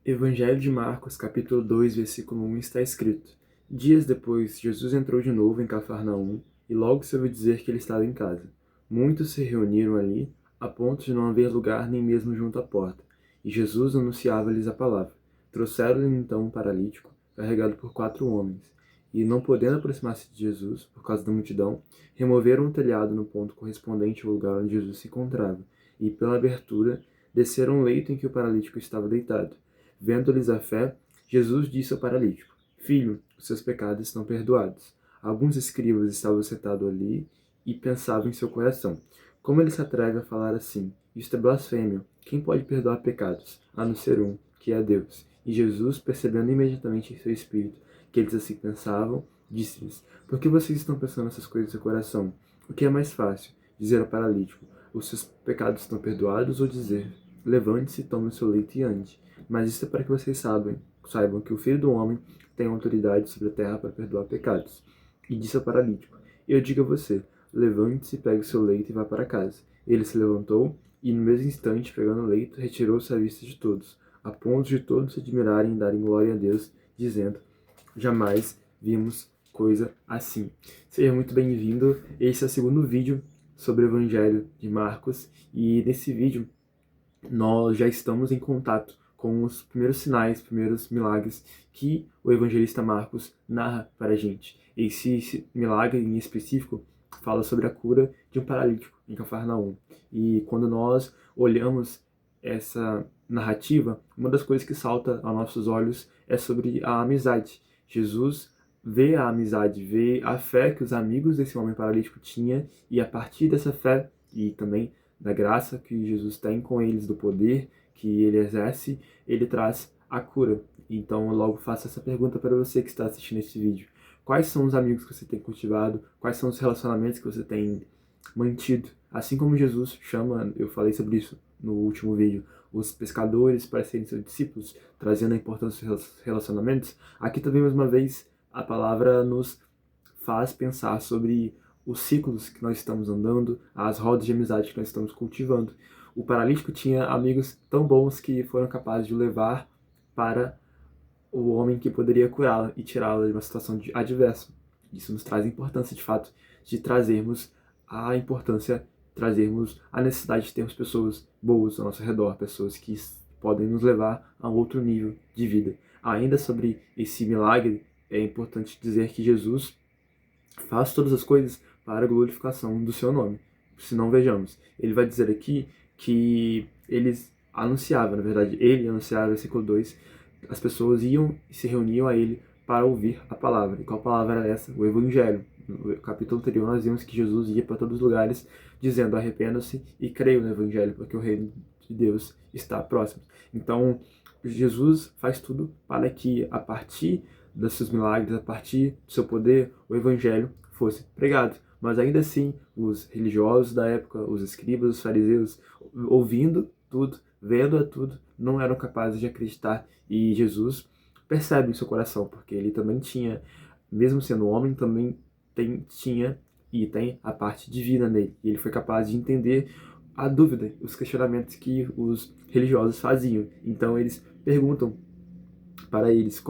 Evangelho de Marcos, capítulo 2, versículo 1, está escrito: Dias depois, Jesus entrou de novo em Cafarnaum e logo se ouviu dizer que ele estava em casa. Muitos se reuniram ali, a ponto de não haver lugar nem mesmo junto à porta, e Jesus anunciava-lhes a palavra. Trouxeram-lhe então um paralítico, carregado por 4 homens, e não podendo aproximar-se de Jesus, por causa da multidão, removeram o telhado no ponto correspondente ao lugar onde Jesus se encontrava, e pela abertura desceram o leito em que o paralítico estava deitado. Vendo-lhes a fé, Jesus disse ao paralítico: Filho, os seus pecados estão perdoados. Alguns escribas estavam sentados ali e pensavam em seu coração: Como ele se atreve a falar assim? Isto é blasfêmia. Quem pode perdoar pecados, a não ser um, que é Deus? E Jesus, percebendo imediatamente em seu espírito que eles assim pensavam, disse-lhes: Por que vocês estão pensando essas coisas em seu coração? O que é mais fácil? Dizer ao paralítico: Os seus pecados estão perdoados, ou dizer: Levante-se, tome o seu leito e ande? Mas isso é para que vocês saibam que o Filho do Homem tem autoridade sobre a terra para perdoar pecados. E disse ao paralítico: Eu digo a você, levante-se, pegue o seu leito e vá para casa. Ele se levantou e, no mesmo instante, pegando o leito, retirou-se à vista de todos, a ponto de todos se admirarem e darem glória a Deus, dizendo: Jamais vimos coisa assim. Seja muito bem-vindo. Esse é o segundo vídeo sobre o Evangelho de Marcos, e nesse vídeo nós já estamos em contato com os primeiros sinais, primeiros milagres que o evangelista Marcos narra para a gente. Esse milagre em específico fala sobre a cura de um paralítico em Cafarnaum. E quando nós olhamos essa narrativa, uma das coisas que salta aos nossos olhos é sobre a amizade. Jesus vê a amizade, vê a fé que os amigos desse homem paralítico tinham, e a partir dessa fé e também da graça que Jesus tem com eles, do poder que ele exerce, ele traz a cura. Então, eu logo faço essa pergunta para você que está assistindo esse vídeo: quais são os amigos que você tem cultivado? Quais são os relacionamentos que você tem mantido? Assim como Jesus chama, eu falei sobre isso no último vídeo, os pescadores para serem seus discípulos, trazendo a importância dos relacionamentos, aqui também, mais uma vez, a palavra nos faz pensar sobre os ciclos que nós estamos andando, as rodas de amizade que nós estamos cultivando. O paralítico tinha amigos tão bons que foram capazes de levar para o homem que poderia curá-la e tirá-la de uma situação adversa. Isso nos traz a importância, de fato, de trazermos a necessidade de termos pessoas boas ao nosso redor, pessoas que podem nos levar a um outro nível de vida. Ainda sobre esse milagre, é importante dizer que Jesus faz todas as coisas para a glorificação do seu nome. Se não, vejamos, ele vai dizer aqui que eles anunciavam, na verdade, ele anunciava, versículo 2, as pessoas iam e se reuniam a ele para ouvir a palavra. E qual palavra era essa? O Evangelho. No capítulo anterior nós vimos que Jesus ia para todos os lugares dizendo: arrependam-se e creiam no Evangelho, porque o reino de Deus está próximo. Então, Jesus faz tudo para que, a partir dos seus milagres, a partir do seu poder, o Evangelho fosse pregado. Mas ainda assim, os religiosos da época, os escribas, os fariseus, ouvindo tudo, vendo tudo, não eram capazes de acreditar. E Jesus percebe em seu coração, porque ele também tinha, mesmo sendo homem, também tinha e tem a parte divina nele. E ele foi capaz de entender a dúvida, os questionamentos que os religiosos faziam. Então eles perguntam para eles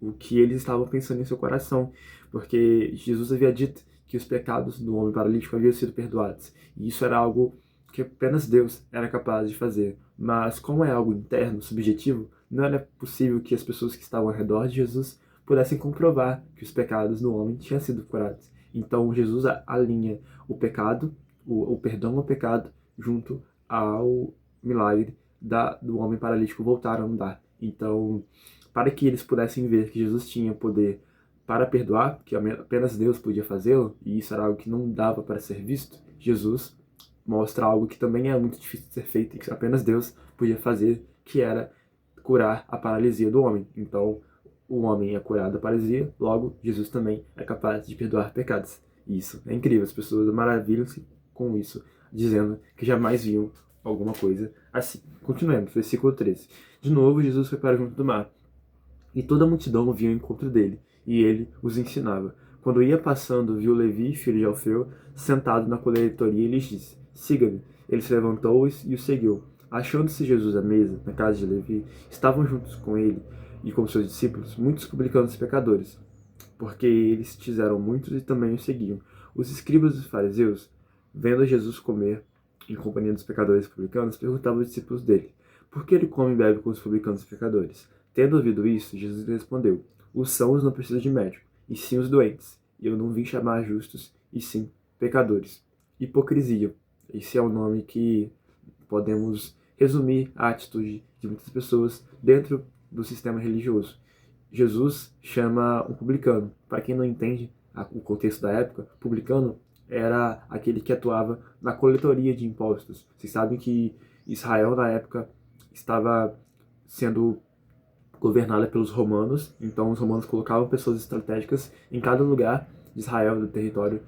o que eles estavam pensando em seu coração, porque Jesus havia dito que os pecados do homem paralítico haviam sido perdoados, e isso era algo que apenas Deus era capaz de fazer. Mas como é algo interno, subjetivo, não era possível que as pessoas que estavam ao redor de Jesus pudessem comprovar que os pecados do homem tinham sido curados. Então Jesus alinha o pecado, o perdão ao pecado, junto ao milagre do homem paralítico voltar a andar. Então, para que eles pudessem ver que Jesus tinha poder para perdoar, que apenas Deus podia fazê-lo, e isso era algo que não dava para ser visto, Jesus mostra algo que também é muito difícil de ser feito e que apenas Deus podia fazer, que era curar a paralisia do homem. Então, o homem é curado da paralisia, logo, Jesus também é capaz de perdoar pecados. Isso é incrível, as pessoas maravilham-se com isso, dizendo que jamais viam alguma coisa assim. Continuemos, versículo 13. De novo, Jesus foi para junto do mar, e toda a multidão vinha ao encontro dele, e ele os ensinava. Quando ia passando, viu Levi, filho de Alfeu, sentado na coletoria, e lhes disse: Siga-me. Ele se levantou e o seguiu. Achando-se Jesus à mesa, na casa de Levi, estavam juntos com ele e com seus discípulos muitos publicanos e pecadores, porque eles fizeram muitos e também o seguiam. Os escribas e os fariseus, vendo Jesus comer em companhia dos pecadores e publicanos, perguntavam aos discípulos dele: por que ele come e bebe com os publicanos e pecadores? Tendo ouvido isso, Jesus lhe respondeu: os sãos não precisam de médico, e sim os doentes. E eu não vim chamar justos, e sim pecadores. Hipocrisia. Esse é o nome que podemos resumir a atitude de muitas pessoas dentro do sistema religioso. Jesus chama um publicano. Para quem não entende o contexto da época, publicano era aquele que atuava na coletoria de impostos. Vocês sabem que Israel, na época, estava sendo governada pelos romanos, então os romanos colocavam pessoas estratégicas em cada lugar de Israel, do território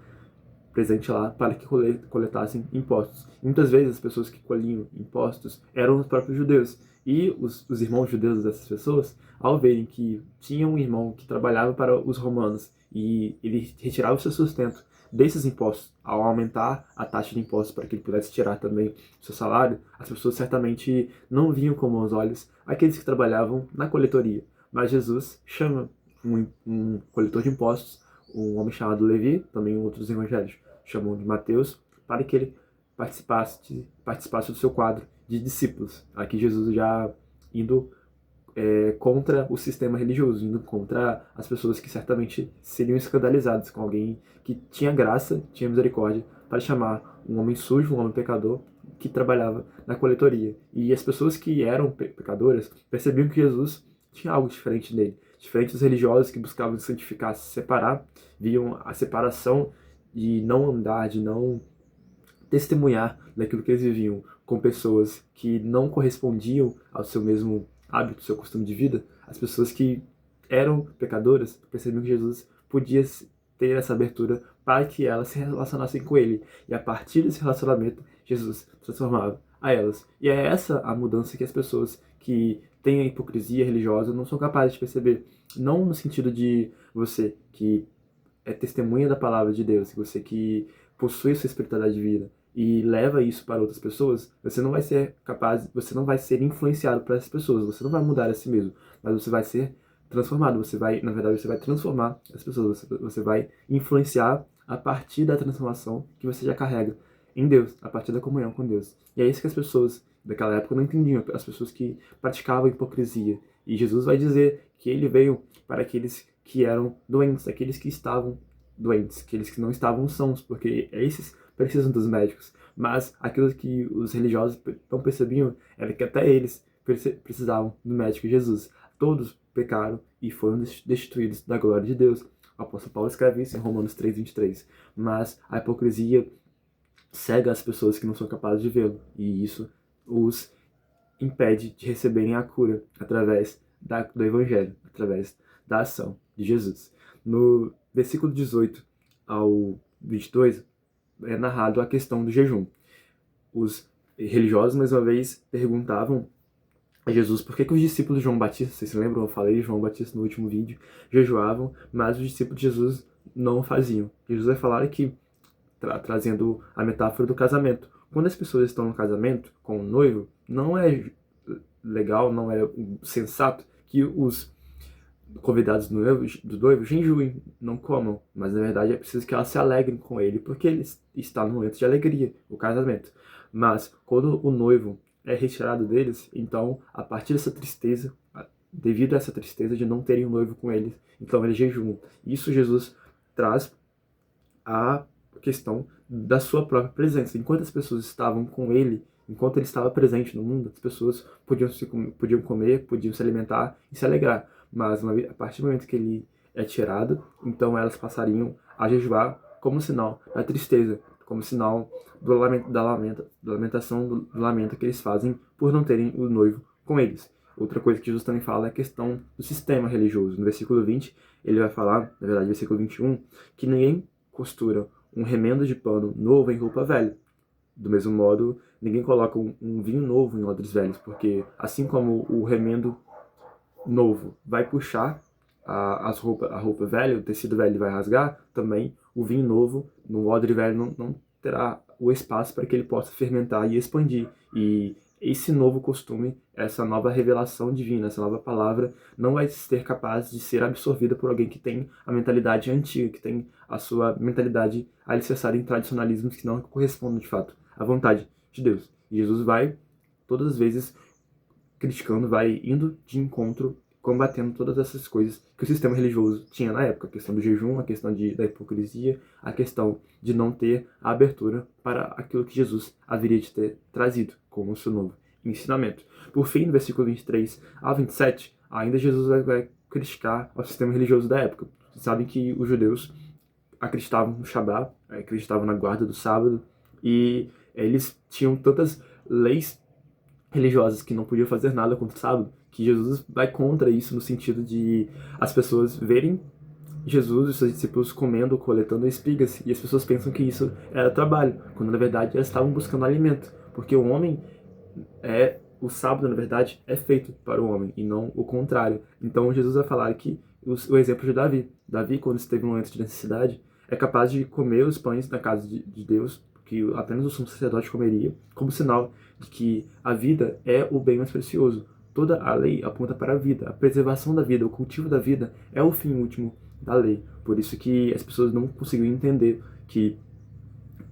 presente lá, para que coletassem impostos. E muitas vezes as pessoas que colhiam impostos eram os próprios judeus. E os irmãos judeus dessas pessoas, ao verem que tinha um irmão que trabalhava para os romanos e ele retirava o seu sustento desses impostos, ao aumentar a taxa de impostos para que ele pudesse tirar também o seu salário, as pessoas certamente não viam com bons olhos aqueles que trabalhavam na coletoria. Mas Jesus chama um coletor de impostos, um homem chamado Levi, também outros evangelhos chamam de Mateus, para que ele participasse do seu quadro de discípulos. Aqui Jesus já indo contra o sistema religioso, indo contra as pessoas que certamente seriam escandalizadas com alguém que tinha graça, tinha misericórdia, para chamar um homem sujo, um homem pecador, que trabalhava na coletoria. E as pessoas que eram pecadoras percebiam que Jesus tinha algo diferente nele. Diferente dos religiosos que buscavam se santificar, se separar, viam a separação de não andar, de não testemunhar daquilo que eles viviam com pessoas que não correspondiam ao seu mesmo hábito, seu costume de vida. As pessoas que eram pecadoras percebiam que Jesus podia ter essa abertura para que elas se relacionassem com ele. E a partir desse relacionamento, Jesus transformava a elas. E é essa a mudança que as pessoas que têm a hipocrisia religiosa não são capazes de perceber. Não no sentido de você que é testemunha da palavra de Deus, você que possui sua espiritualidade divina e leva isso para outras pessoas, você não vai ser capaz, você não vai ser influenciado por essas pessoas, você não vai mudar a si mesmo, mas você vai ser transformado, na verdade, você vai transformar as pessoas, você vai influenciar a partir da transformação que você já carrega em Deus, a partir da comunhão com Deus. E é isso que as pessoas daquela época não entendiam, as pessoas que praticavam hipocrisia. E Jesus vai dizer que ele veio para aqueles que eram doentes, aqueles que estavam doentes, aqueles que não estavam sãos, porque esses precisam dos médicos. Mas aquilo que os religiosos não percebiam era que até eles precisavam do médico Jesus. Todos pecaram e foram destituídos da glória de Deus. O apóstolo Paulo escreve isso em Romanos 3:23. Mas a hipocrisia cega as pessoas que não são capazes de vê-lo, e isso os impede de receberem a cura através do Evangelho, através da ação de Jesus. No versículo 18 ao 22 é narrado a questão do jejum. Os religiosos, mais uma vez, perguntavam a Jesus por que os discípulos de João Batista, vocês se lembram, eu falei de João Batista no último vídeo, jejuavam, mas os discípulos de Jesus não o faziam. Jesus vai falar aqui, trazendo a metáfora do casamento. Quando as pessoas estão no casamento com o noivo, não é legal, não é sensato que os convidados do noivo jejuem, não comam, mas na verdade é preciso que elas se alegrem com ele, porque ele está no momento de alegria, o casamento. Mas quando o noivo é retirado deles, então a partir dessa tristeza, devido a essa tristeza de não terem um noivo com eles, então eles jejuam. Isso Jesus traz a questão da sua própria presença. Enquanto as pessoas estavam com ele, enquanto ele estava presente no mundo, as pessoas podiam comer, podiam se alimentar e se alegrar. Mas a partir do momento que ele é tirado, então elas passariam a jejuar como sinal da tristeza, como sinal da lamentação, do lamento que eles fazem por não terem o noivo com eles. Outra coisa que Jesus também fala é a questão do sistema religioso. No versículo 20, ele vai falar, na verdade, no versículo 21, que ninguém costura um remendo de pano novo em roupa velha. Do mesmo modo, ninguém coloca um vinho novo em odres velhos, porque assim como o remendo novo vai puxar a roupa velha, o tecido velho vai rasgar, também o vinho novo no odre velho não terá o espaço para que ele possa fermentar e expandir. E esse novo costume, essa nova revelação divina, essa nova palavra, não vai ser capaz de ser absorvida por alguém que tem a mentalidade antiga, que tem a sua mentalidade alicerçada em tradicionalismos que não correspondem, de fato, à vontade de Deus. E Jesus vai, todas as vezes, criticando, vai indo de encontro, combatendo todas essas coisas que o sistema religioso tinha na época. A questão do jejum, a questão da hipocrisia, a questão de não ter a abertura para aquilo que Jesus haveria de ter trazido como o seu novo ensinamento. Por fim, no versículo 23 ao 27, ainda Jesus vai criticar o sistema religioso da época. Vocês sabem que os judeus acreditavam no Shabat, acreditavam na guarda do sábado, e eles tinham tantas leis religiosas que não podiam fazer nada contra o sábado, que Jesus vai contra isso no sentido de as pessoas verem Jesus e seus discípulos comendo, coletando espigas, e as pessoas pensam que isso era trabalho, quando na verdade elas estavam buscando alimento, porque o sábado na verdade é feito para o homem e não o contrário. Então Jesus vai falar aqui o exemplo de Davi. Davi, quando esteve num momento de necessidade, é capaz de comer os pães da casa de Deus, que apenas o sumo sacerdote comeria, como sinal de que a vida é o bem mais precioso. Toda a lei aponta para a vida, a preservação da vida, o cultivo da vida é o fim último da lei. Por isso que as pessoas não conseguiram entender que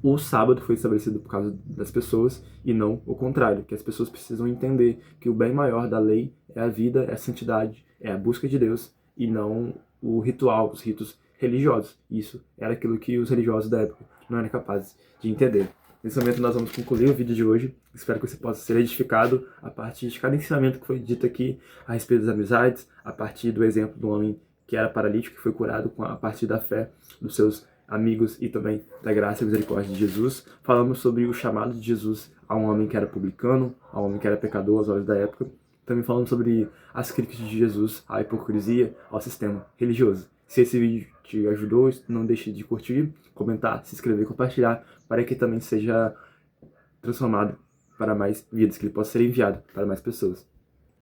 o sábado foi estabelecido por causa das pessoas e não o contrário, que as pessoas precisam entender que o bem maior da lei é a vida, é a santidade, é a busca de Deus e não o ritual, os ritos religiosos. Isso era aquilo que os religiosos da época não eram capazes de entender. Nesse momento nós vamos concluir o vídeo de hoje. Espero que você possa ser edificado a partir de cada ensinamento que foi dito aqui a respeito das amizades, a partir do exemplo do homem que era paralítico, que foi curado a partir da fé dos seus amigos e também da graça e misericórdia de Jesus. Falamos sobre o chamado de Jesus a um homem que era publicano, a um homem que era pecador aos olhos da época. Também falamos sobre as críticas de Jesus à hipocrisia, ao sistema religioso. Se esse vídeo te ajudou, não deixe de curtir, comentar, se inscrever e compartilhar para que também seja transformado para mais vidas, que ele possa ser enviado para mais pessoas.